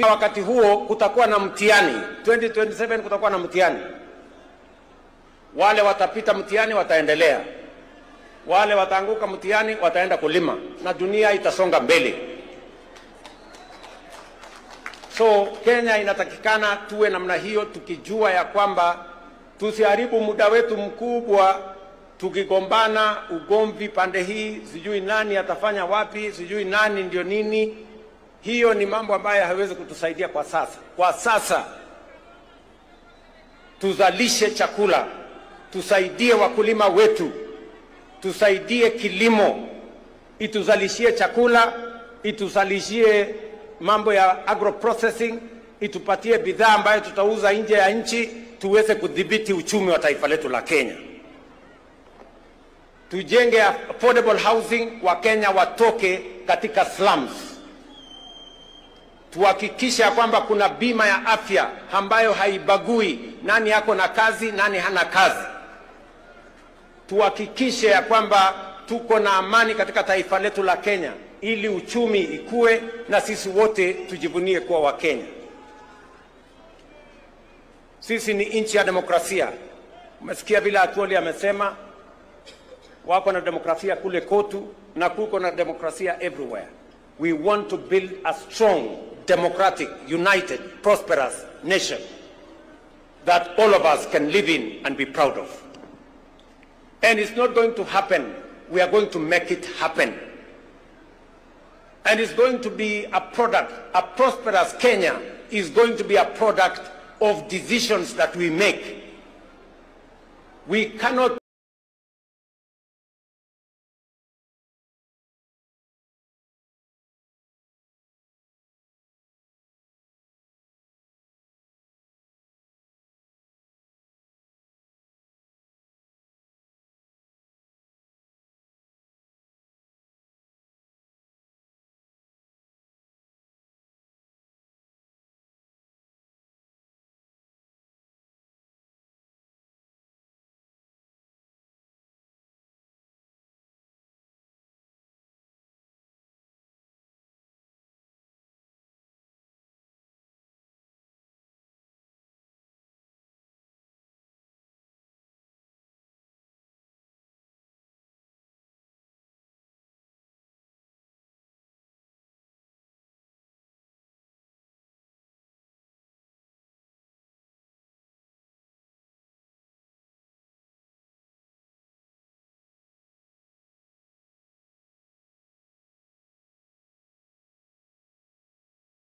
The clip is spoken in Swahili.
Wakati huo kutakuwa na mtihani, 2027 kutakuwa na mtihani. Wale watapita mtihani wataendelea, wale wataanguka mtihani wataenda kulima, na dunia itasonga mbele. So Kenya inatakikana tuwe namna hiyo, tukijua ya kwamba tusiharibu muda wetu mkubwa tukigombana ugomvi pande hii, sijui nani atafanya wapi, sijui nani ndio nini. Hiyo ni mambo ambayo haiwezi kutusaidia kwa sasa. Kwa sasa tuzalishe chakula, tusaidie wakulima wetu, tusaidie kilimo, ituzalishie chakula, ituzalishie mambo ya agro processing, itupatie bidhaa ambayo tutauza nje ya nchi, tuweze kudhibiti uchumi wa taifa letu la Kenya. Tujenge affordable housing, wa Kenya watoke katika slums. Tuhakikisha kwamba kuna bima ya afya ambayo haibagui nani yako na kazi, nani hana kazi. Tuhakikishe ya kwamba tuko na amani katika taifa letu la Kenya, ili uchumi ikue na sisi wote tujivunie kuwa wa Kenya. Sisi ni nchi ya demokrasia. Umesikia vile Atwoli amesema, wako na demokrasia kule Kotu na kuko na demokrasia everywhere. We want to build a strong, democratic, united, prosperous nation that all of us can live in and be proud of. And it's not going to happen. We are going to make it happen. And it's going to be a product, a prosperous Kenya is going to be a product of decisions that we make. We cannot